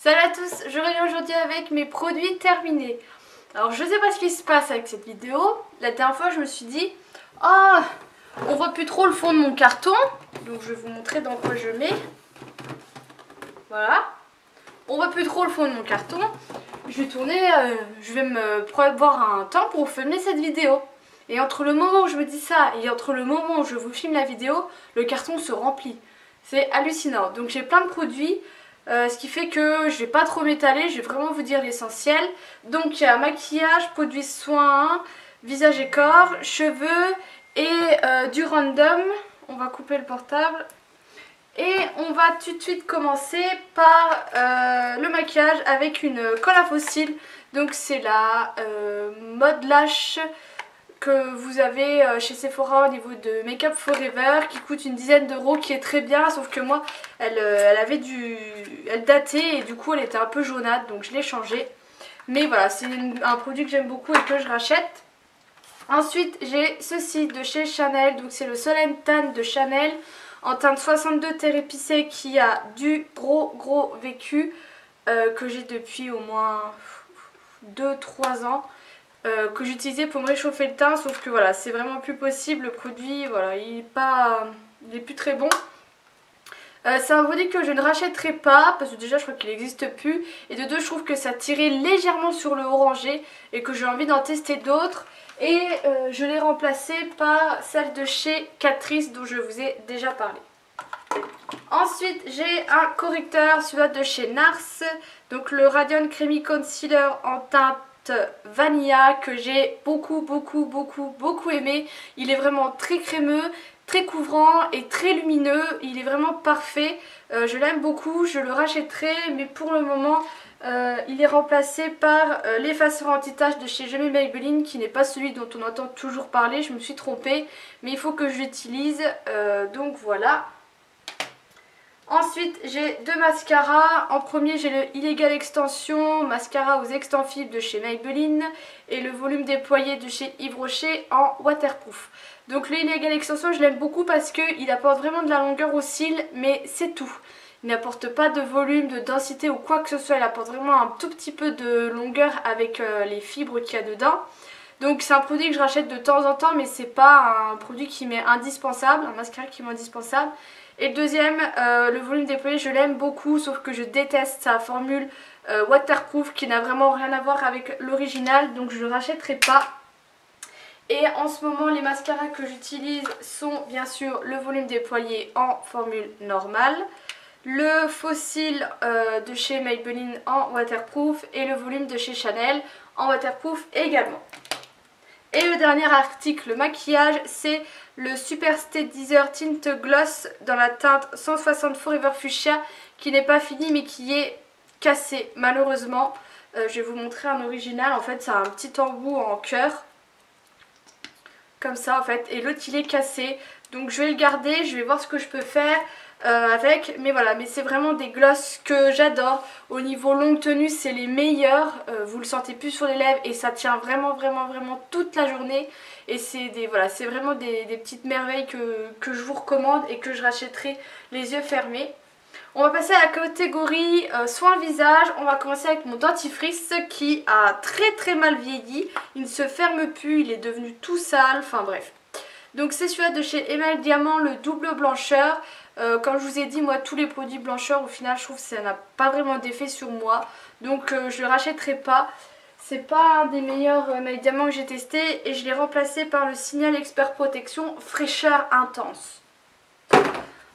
Salut à tous, je reviens aujourd'hui avec mes produits terminés. Alors je sais pas ce qui se passe avec cette vidéo. La dernière fois je me suis dit, oh, on voit plus trop le fond de mon carton. Donc je vais vous montrer dans quoi je mets. Voilà. On voit plus trop le fond de mon carton. Je vais tourner, je vais me prévoir un temps pour filmer cette vidéo. Et entre le moment où je me dis ça et entre le moment où je vous filme la vidéo, le carton se remplit. C'est hallucinant. Donc j'ai plein de produits. Ce qui fait que je vais pas trop m'étaler, je vais vraiment vous dire l'essentiel. Donc il y a maquillage, produits soins, visage et corps, cheveux et du random. On va couper le portable. Et on va tout de suite commencer par le maquillage avec une colle à faux cils. Donc c'est la Mode Lash que vous avez chez Sephora au niveau de Make Up Forever, qui coûte une dizaine d'euros, qui est très bien, sauf que moi elle datait et du coup elle était un peu jaunâtre, donc je l'ai changée. Mais voilà, c'est un produit que j'aime beaucoup et que je rachète. Ensuite j'ai ceci de chez Chanel, donc c'est le Solen Tan de Chanel en teinte 62 terre épicée, qui a du gros vécu, que j'ai depuis au moins 2-3 ans. Que j'utilisais pour me réchauffer le teint, sauf que voilà, c'est vraiment plus possible. Le produit, voilà, il est plus très bon. C'est un produit que je ne rachèterai pas parce que déjà je crois qu'il n'existe plus, et de deux je trouve que ça tirait légèrement sur le orangé et que j'ai envie d'en tester d'autres, et je l'ai remplacé par celle de chez Catrice dont je vous ai déjà parlé. Ensuite j'ai un correcteur, celui-là de chez Nars, donc le Radiant Creamy Concealer en teinte Vanilla, que j'ai beaucoup aimé. Il est vraiment très crémeux, très couvrant et très lumineux. Il est vraiment parfait. Je l'aime beaucoup, je le rachèterai, mais pour le moment il est remplacé par l'effaceur anti-tache de chez Je m'aime Maybelline, qui n'est pas celui dont on entend toujours parler. Je me suis trompée, mais il faut que je l'utilise, donc voilà. Ensuite j'ai deux mascaras. En premier j'ai le Illegal Extension mascara aux extensibles de chez Maybelline et le volume déployé de chez Yves Rocher en waterproof. Donc le Illegal Extension je l'aime beaucoup parce qu'il apporte vraiment de la longueur aux cils, mais c'est tout. Il n'apporte pas de volume, de densité ou quoi que ce soit. Il apporte vraiment un tout petit peu de longueur avec les fibres qu'il y a dedans. Donc c'est un produit que je rachète de temps en temps, mais c'est pas un produit qui m'est indispensable, un mascara qui m'est indispensable. Et le deuxième, le volume déployé, je l'aime beaucoup, sauf que je déteste sa formule waterproof qui n'a vraiment rien à voir avec l'original, donc je ne le rachèterai pas. Et en ce moment, les mascaras que j'utilise sont bien sûr le volume déployé en formule normale, le faux cils de chez Maybelline en waterproof et le volume de chez Chanel en waterproof également. Et le dernier article maquillage, c'est le Super Steadizer Tint Gloss dans la teinte 160 Forever Fuchsia, qui n'est pas fini mais qui est cassé malheureusement. Je vais vous montrer un original. En fait, ça a un petit embout en cœur, comme ça en fait, et l'autre il est cassé. Donc je vais le garder, je vais voir ce que je peux faire avec, mais voilà, mais c'est vraiment des glosses que j'adore. Au niveau longue tenue, c'est les meilleurs, vous le sentez plus sur les lèvres et ça tient vraiment toute la journée. Et c'est voilà, c'est vraiment des petites merveilles que je vous recommande et que je rachèterai les yeux fermés. On va passer à la catégorie soins visage. On va commencer avec mon dentifrice qui a très mal vieilli. Il ne se ferme plus, il est devenu tout sale, enfin bref. Donc c'est celui-là de chez Emmanuel Diamant, le double blancheur. Comme je vous ai dit, moi tous les produits blancheurs au final je trouve que ça n'a pas vraiment d'effet sur moi. Donc je ne le rachèterai pas. C'est pas un des meilleurs Emmanuel Diamant que j'ai testé, et je l'ai remplacé par le Signal Expert Protection Fraîcheur Intense.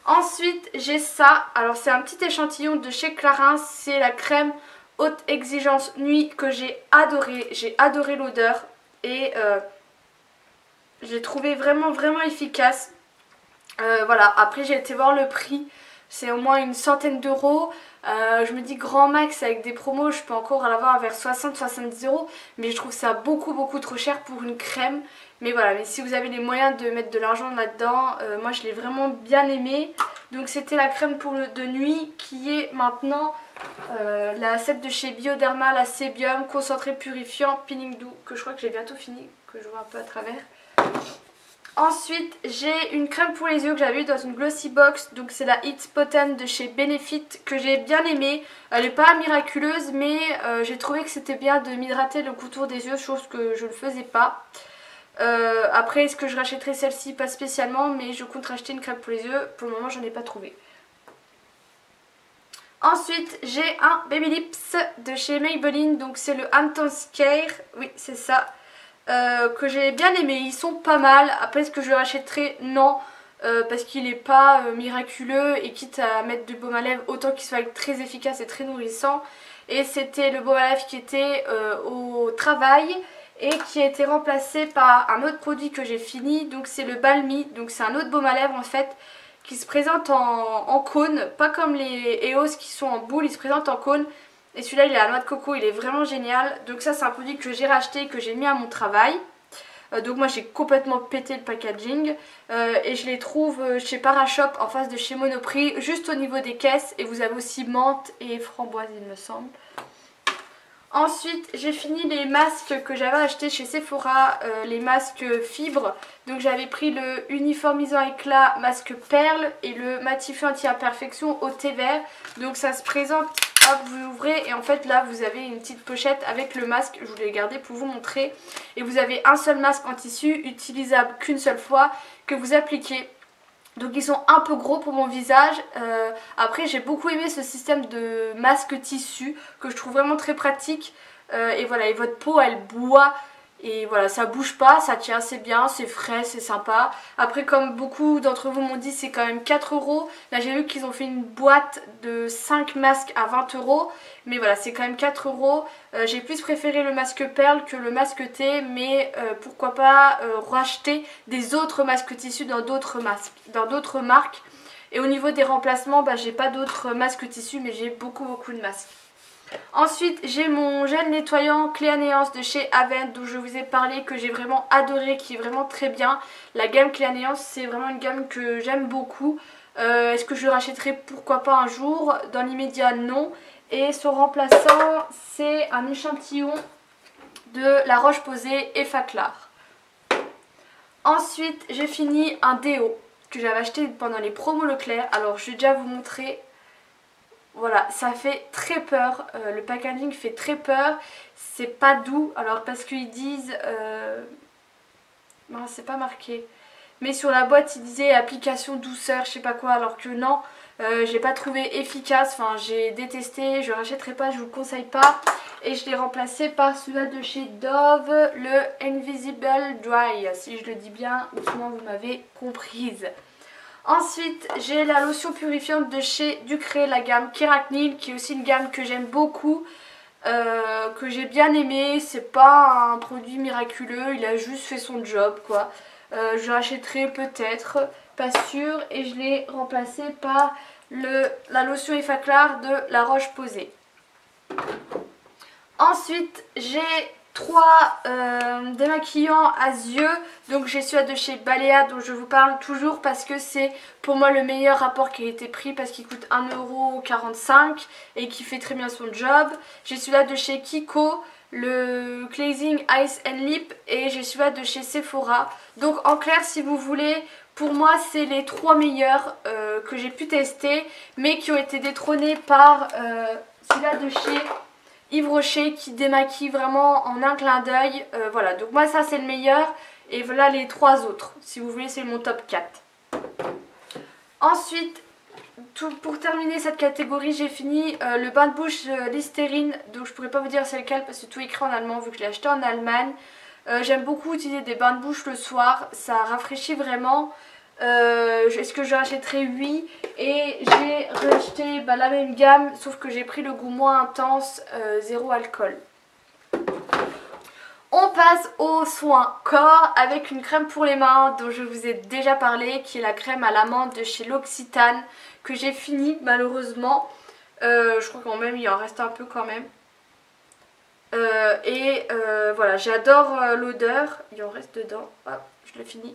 Ensuite j'ai ça, alors c'est un petit échantillon de chez Clarins, c'est la crème haute exigence nuit que j'ai adoré l'odeur, et j'ai trouvé vraiment efficace. Voilà, après j'ai été voir le prix, c'est au moins une centaine d'euros. Je me dis grand max avec des promos je peux encore l'avoir vers 60-70 euros, mais je trouve ça beaucoup trop cher pour une crème. Mais voilà, mais si vous avez les moyens de mettre de l'argent là-dedans, moi je l'ai vraiment bien aimé. Donc c'était la crème de nuit qui est maintenant celle de chez Bioderma, la Sébium, concentré purifiant, peeling doux, que je crois que j'ai bientôt fini, que je vois un peu à travers. Ensuite, j'ai une crème pour les yeux que j'avais eu dans une glossy box. Donc c'est la It's Potent de chez Benefit que j'ai bien aimée. Elle n'est pas miraculeuse mais j'ai trouvé que c'était bien de m'hydrater le contour des yeux, chose que je ne faisais pas. Après, est-ce que je rachèterai celle-ci? Pas spécialement, mais je compte racheter une crème pour les yeux. Pour le moment, j'en ai pas trouvé. Ensuite, j'ai un Baby Lips de chez Maybelline. Donc c'est le Intense Care. Oui, c'est ça. Que j'ai bien aimé, ils sont pas mal. Après, est-ce que je le rachèterai? Non, parce qu'il n'est pas miraculeux et quitte à mettre du baume à lèvres, autant qu'il soit très efficace et très nourrissant. Et c'était le baume à lèvres qui était au travail et qui a été remplacé par un autre produit que j'ai fini. Donc c'est le Balmy, donc c'est un autre baume à lèvres en fait qui se présente en cône, pas comme les EOS qui sont en boule, il se présente en cône. Et celui-là, il est à la noix de coco, il est vraiment génial. Donc ça, c'est un produit que j'ai racheté, que j'ai mis à mon travail. Donc moi, j'ai complètement pété le packaging. Et je les trouve chez Parashop, en face de chez Monoprix, juste au niveau des caisses. Et vous avez aussi menthe et framboise, il me semble. Ensuite, j'ai fini les masques que j'avais achetés chez Sephora, les masques fibres. Donc j'avais pris le uniformisant éclat masque perle et le matifiant anti-imperfection au thé vert. Donc ça se présente, hop, vous l'ouvrez et en fait là vous avez une petite pochette avec le masque. Je vous l'ai gardé pour vous montrer. Et vous avez un seul masque en tissu, utilisable qu'une seule fois, que vous appliquez. Donc ils sont un peu gros pour mon visage. Après j'ai beaucoup aimé ce système de masque tissu que je trouve vraiment très pratique. Et voilà, et votre peau elle boit et voilà, ça bouge pas, ça tient assez bien, c'est frais, c'est sympa. Après comme beaucoup d'entre vous m'ont dit, c'est quand même 4 €. Là j'ai vu qu'ils ont fait une boîte de 5 masques à 20 €. Mais voilà, c'est quand même 4 €. J'ai plus préféré le masque perle que le masque thé, mais pourquoi pas racheter des autres masques tissus dans d'autres marques. Et au niveau des remplacements, bah, j'ai pas d'autres masques tissus, mais j'ai beaucoup de masques. Ensuite, j'ai mon gel nettoyant Clé à Néance de chez Avent, dont je vous ai parlé, que j'ai vraiment adoré, qui est vraiment très bien. La gamme Clé à Néance, c'est vraiment une gamme que j'aime beaucoup. Est-ce que je le rachèterai? Pourquoi pas un jour? Dans l'immédiat, non. Et son remplaçant, c'est un échantillon de La Roche-Posay Effaclar. Ensuite, j'ai fini un déo que j'avais acheté pendant les promos Leclerc. Alors, je vais déjà vous montrer. Voilà, ça fait très peur. Le packaging fait très peur. C'est pas doux. Alors, parce qu'ils disent... Non, c'est pas marqué. Mais sur la boîte, ils disaient application douceur, je sais pas quoi. Alors que non, j'ai pas trouvé efficace. Enfin, j'ai détesté. Je rachèterai pas, je vous le conseille pas. Et je l'ai remplacé par celui-là de chez Dove, le Invisible Dry. Si je le dis bien, ou sinon vous m'avez comprise. Ensuite, j'ai la lotion purifiante de chez Ducré, la gamme Keratinil, qui est aussi une gamme que j'aime beaucoup, que j'ai bien aimé. C'est pas un produit miraculeux, il a juste fait son job, quoi. Je l'achèterai peut-être, pas sûr, et je l'ai remplacé par la lotion Effaclar de La Roche-Posay. Ensuite, j'ai 3 démaquillants à yeux. Donc j'ai celui de chez Balea dont je vous parle toujours parce que c'est pour moi le meilleur rapport qualité-prix, parce qu'il coûte 1,45 € et qui fait très bien son job. J'ai celui-là de chez Kiko, le Glazing Ice and Lip, et j'ai celui-là de chez Sephora. Donc en clair, si vous voulez, pour moi c'est les 3 meilleurs que j'ai pu tester, mais qui ont été détrônés par celui-là de chez Yves Rocher, qui démaquille vraiment en un clin d'œil. Voilà, donc moi ça c'est le meilleur. Et voilà les 3 autres. Si vous voulez, c'est mon top 4. Ensuite, pour terminer cette catégorie, j'ai fini le bain de bouche Listerine. Donc je pourrais pas vous dire c'est lequel parce que tout est écrit en allemand vu que je l'ai acheté en Allemagne. J'aime beaucoup utiliser des bains de bouche le soir. Ça rafraîchit vraiment. Est-ce que je rachèterai? Oui. Et j'ai racheté la même gamme, sauf que j'ai pris le goût moins intense, zéro alcool. On passe aux soins corps avec une crème pour les mains dont je vous ai déjà parlé, qui est la crème à l'amande de chez L'Occitane, que j'ai fini malheureusement. Je crois quand même il en reste un peu quand même. Voilà, j'adore l'odeur. Il en reste dedans. Hop, je l'ai fini.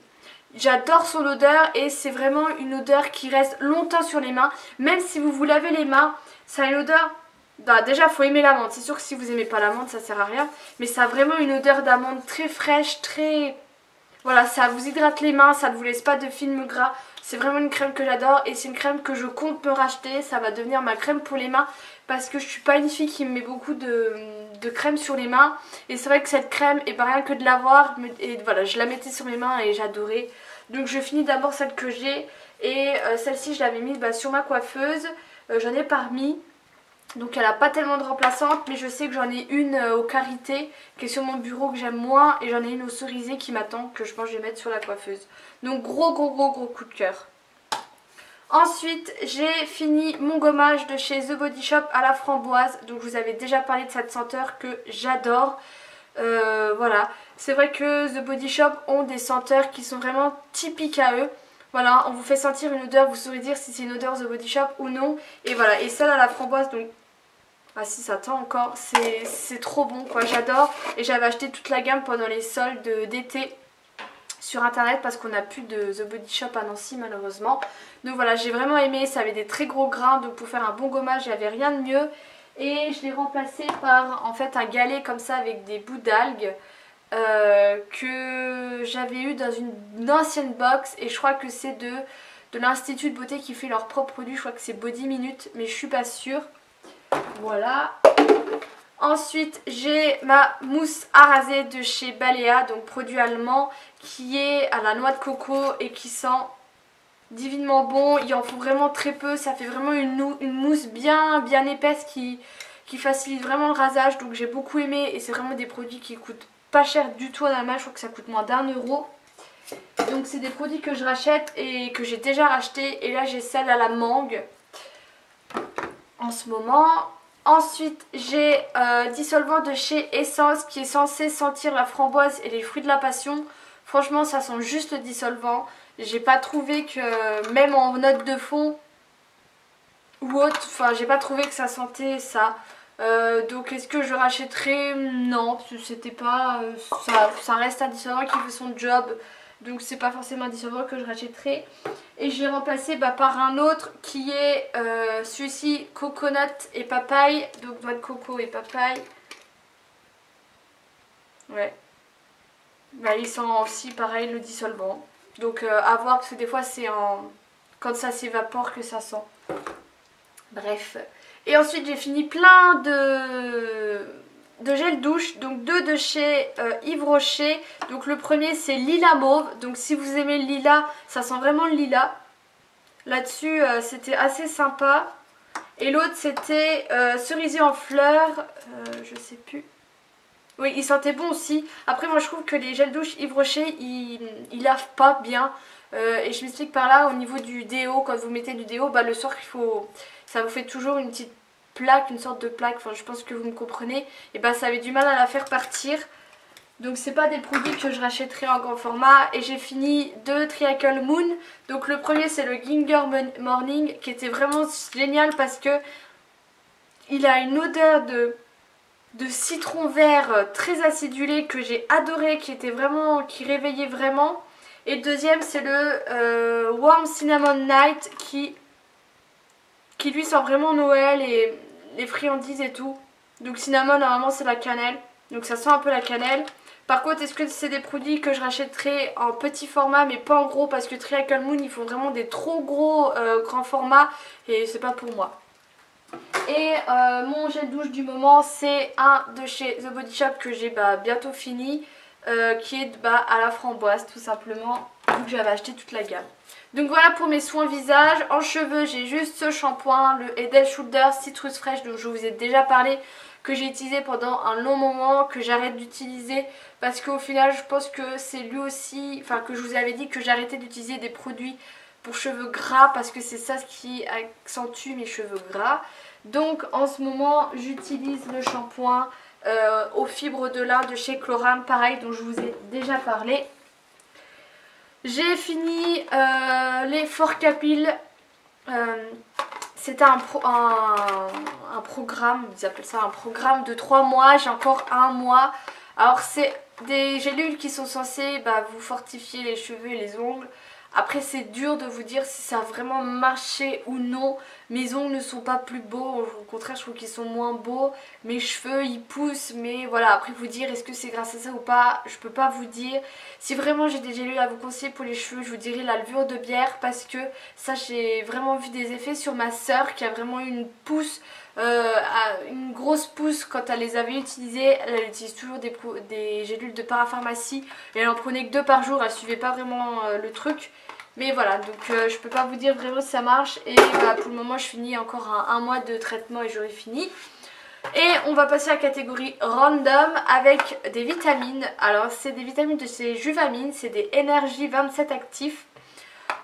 J'adore son odeur et c'est vraiment une odeur qui reste longtemps sur les mains. Même si vous vous lavez les mains, ça a une odeur... Bah, déjà, il faut aimer l'amande. C'est sûr que si vous n'aimez pas l'amande, ça sert à rien. Mais ça a vraiment une odeur d'amande très fraîche, très... Voilà, ça vous hydrate les mains, ça ne vous laisse pas de film gras. C'est vraiment une crème que j'adore et c'est une crème que je compte me racheter. Ça va devenir ma crème pour les mains parce que je suis pas une fille qui me met beaucoup de crème sur les mains. Et c'est vrai que cette crème, et pas rien que de l'avoir, et voilà, je la mettais sur mes mains et j'adorais. Donc je finis d'abord celle que j'ai et celle-ci je l'avais mise sur ma coiffeuse. J'en ai parmi. Donc elle n'a pas tellement de remplaçantes, mais je sais que j'en ai une au karité qui est sur mon bureau que j'aime moins, et j'en ai une au cerisé qui m'attend, que je pense que je vais mettre sur la coiffeuse. Donc gros coup de cœur. Ensuite j'ai fini mon gommage de chez The Body Shop à la framboise. Donc je vous avais déjà parlé de cette senteur que j'adore. Voilà, c'est vrai que The Body Shop ont des senteurs qui sont vraiment typiques à eux. Voilà, on vous fait sentir une odeur, vous saurez dire si c'est une odeur The Body Shop ou non. Et voilà, et celle à la framboise, donc ah si, ça tend encore, c'est trop bon quoi, j'adore. Et j'avais acheté toute la gamme pendant les soldes d'été sur internet parce qu'on n'a plus de The Body Shop à Nancy malheureusement. Donc voilà, j'ai vraiment aimé, ça avait des très gros grains, donc pour faire un bon gommage, il n'y avait rien de mieux. Et je l'ai remplacé par en fait un galet comme ça avec des bouts d'algues que j'avais eu dans une ancienne box. Et je crois que c'est de l'Institut de Beauté qui fait leur propre produit, je crois que c'est Body Minute, mais je suis pas sûre. Voilà. Ensuite j'ai ma mousse à raser de chez Balea, donc produit allemand, qui est à la noix de coco et qui sent divinement bon. Il en faut vraiment très peu, ça fait vraiment une mousse bien épaisse qui facilite vraiment le rasage. Donc j'ai beaucoup aimé et c'est vraiment des produits qui coûtent pas cher du tout en Allemagne, je crois que ça coûte moins d'1 €. Donc c'est des produits que je rachète et que j'ai déjà racheté, et là j'ai celle à la mangue en ce moment. Ensuite j'ai dissolvant de chez Essence qui est censé sentir la framboise et les fruits de la passion. Franchement ça sent juste le dissolvant. J'ai pas trouvé que, même en note de fond ou autre, enfin j'ai pas trouvé que ça sentait ça. Donc est-ce que je rachèterai? Non, c'était pas, ça reste un dissolvant qui fait son job. Donc c'est pas forcément un dissolvant que je rachèterai. Et je l'ai remplacé par un autre qui est celui-ci, coconut et papaye. Donc noix de coco et papaye. Ouais. Bah, il sent aussi pareil le dissolvant. Donc à voir parce que des fois c'est quand ça s'évapore que ça sent. Bref. Et ensuite j'ai fini plein de gel douche, donc deux de chez Yves Rocher. Donc le premier c'est lilas mauve, donc si vous aimez le lilas, ça sent vraiment le lilas. Là-dessus c'était assez sympa. Et l'autre c'était cerisier en fleurs, je sais plus. Oui, il sentait bon aussi. Après moi je trouve que les gels douche Yves Rocher ils lavent pas bien. Et je m'explique par là, au niveau du déo, quand vous mettez du déo, le soir ça vous fait toujours une petite plaque, une sorte de plaque, enfin je pense que vous me comprenez. Et ça avait du mal à la faire partir. Donc c'est pas des produits que je rachèterai en grand format. Et j'ai fini deux Triacle Moon. Donc le premier c'est le Ginger Morning qui était vraiment génial parce que il a une odeur de citron vert très acidulé que j'ai adoré, qui réveillait vraiment. Et le deuxième c'est le Warm Cinnamon Night qui lui sent vraiment Noël et les friandises et tout. Donc cinnamon normalement c'est la cannelle, donc ça sent un peu la cannelle. Par contre est-ce que c'est des produits que je rachèterai en petit format mais pas en gros, parce que Triacle Moon ils font vraiment des trop gros grands formats et c'est pas pour moi. Et mon gel douche du moment c'est un de chez The Body Shop que j'ai bientôt fini, qui est à la framboise tout simplement, vu que j'avais acheté toute la gamme. Donc voilà pour mes soins visage. En cheveux j'ai juste ce shampoing, le Head & Shoulders Citrus Fresh dont je vous ai déjà parlé, que j'ai utilisé pendant un long moment, que j'arrête d'utiliser parce qu'au final je pense que c'est lui aussi, enfin que je vous avais dit que j'arrêtais d'utiliser des produits pour cheveux gras parce que c'est ça ce qui accentue mes cheveux gras. Donc en ce moment j'utilise le shampoing aux fibres de lin de chez Chlorane, pareil, dont je vous ai déjà parlé. J'ai fini les Forcapil. C'était un programme, ils appellent ça un programme de 3 mois, j'ai encore 1 mois. Alors c'est des gélules qui sont censées vous fortifier les cheveux et les ongles. Après c'est dur de vous dire si ça a vraiment marché ou non. Mes ongles ne sont pas plus beaux, au contraire je trouve qu'ils sont moins beaux. Mes cheveux ils poussent, mais voilà, après vous dire est-ce que c'est grâce à ça ou pas, je peux pas vous dire. Si vraiment j'ai des gélules à vous conseiller pour les cheveux, je vous dirais la levure de bière, parce que ça j'ai vraiment vu des effets sur ma soeur qui a vraiment eu une pousse. Une grosse pousse quand elle les avait utilisées. Elle utilise toujours des gélules de parapharmacie et elle en prenait que 2 par jour, elle suivait pas vraiment le truc. Mais voilà, donc je peux pas vous dire vraiment si ça marche. Et bah, pour le moment je finis encore un mois de traitement et j'aurai fini. Et on va passer à la catégorie random avec des vitamines. Alors c'est des vitamines de chez Juvamine, c'est des Energy 27 actifs.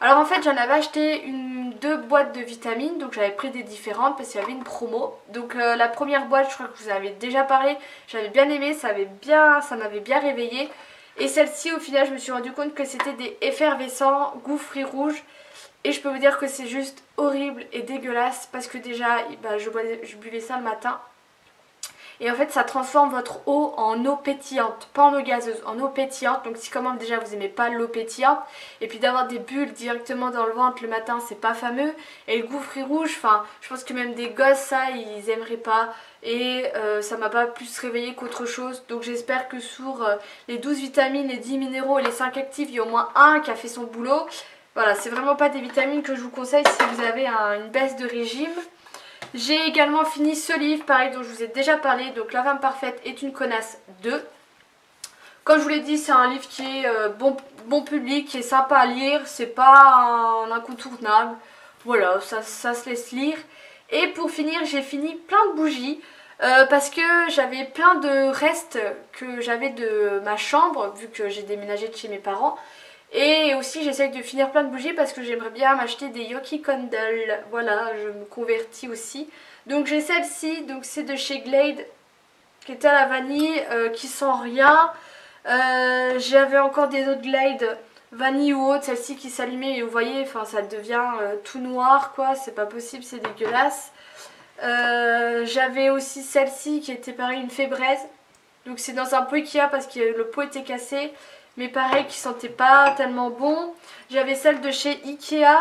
Alors en fait j'en avais acheté 2 boîtes de vitamines, donc j'avais pris des différentes parce qu'il y avait une promo. Donc la première boîte, je crois que je vous en avais déjà parlé, j'avais bien aimé, ça m'avait bien réveillé. Et celle-ci au final je me suis rendu compte que c'était des effervescents goût fruits rouges. Et je peux vous dire que c'est juste horrible et dégueulasse parce que déjà bah, je buvais ça le matin. Et en fait ça transforme votre eau en eau pétillante, pas en eau gazeuse, en eau pétillante. Donc si comment déjà vous aimez pas l'eau pétillante, et puis d'avoir des bulles directement dans le ventre le matin c'est pas fameux. Et le goût fruits rouge, enfin je pense que même des gosses ça ils aimeraient pas. Et ça m'a pas plus réveillé qu'autre chose. Donc j'espère que sur les 12 vitamines, les 10 minéraux et les 5 actifs, il y a au moins un qui a fait son boulot. Voilà, c'est vraiment pas des vitamines que je vous conseille si vous avez une baisse de régime. J'ai également fini ce livre, pareil, dont je vous ai déjà parlé, donc La femme parfaite est une connasse 2. Comme je vous l'ai dit, c'est un livre qui est bon public, qui est sympa à lire, c'est pas un incontournable. Voilà, ça se laisse lire. Et pour finir, j'ai fini plein de bougies, parce que j'avais plein de restes que j'avais de ma chambre, vu que j'ai déménagé de chez mes parents. Et aussi j'essaye de finir plein de bougies parce que j'aimerais bien m'acheter des Yoki Candle. Voilà, je me convertis aussi. Donc j'ai celle-ci, donc c'est de chez Glade, qui était à la vanille, qui sent rien. J'avais encore des autres Glade, vanille ou autre, celle-ci qui s'allumait et vous voyez, enfin ça devient tout noir quoi, c'est pas possible, c'est dégueulasse. J'avais aussi celle-ci qui était pareil, une fée braise. Donc c'est dans un pot Ikea parce que le pot était cassé. Mais pareil qui sentait pas tellement bon. J'avais celle de chez Ikea.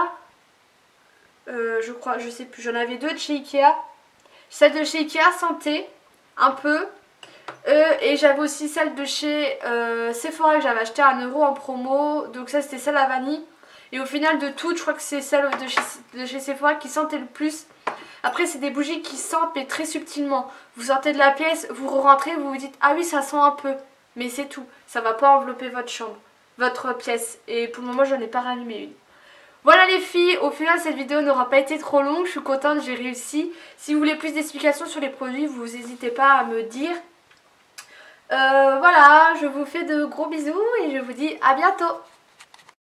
Je crois, je sais plus, j'en avais 2 de chez Ikea. Celle de chez Ikea sentait un peu. Et j'avais aussi celle de chez Sephora que j'avais acheté à 1 € en promo. Donc ça c'était celle à vanille. Et au final de toutes, je crois que c'est celle de chez Sephora qui sentait le plus. Après c'est des bougies qui sentent mais très subtilement. Vous sortez de la pièce, vous rentrez, vous vous dites ah oui ça sent un peu. Mais c'est tout, ça va pas envelopper votre chambre, votre pièce. Et pour le moment, je n'en ai pas rallumé une. Voilà les filles, au final cette vidéo n'aura pas été trop longue, je suis contente, j'ai réussi. Si vous voulez plus d'explications sur les produits, vous n'hésitez pas à me dire. Voilà, je vous fais de gros bisous et je vous dis à bientôt.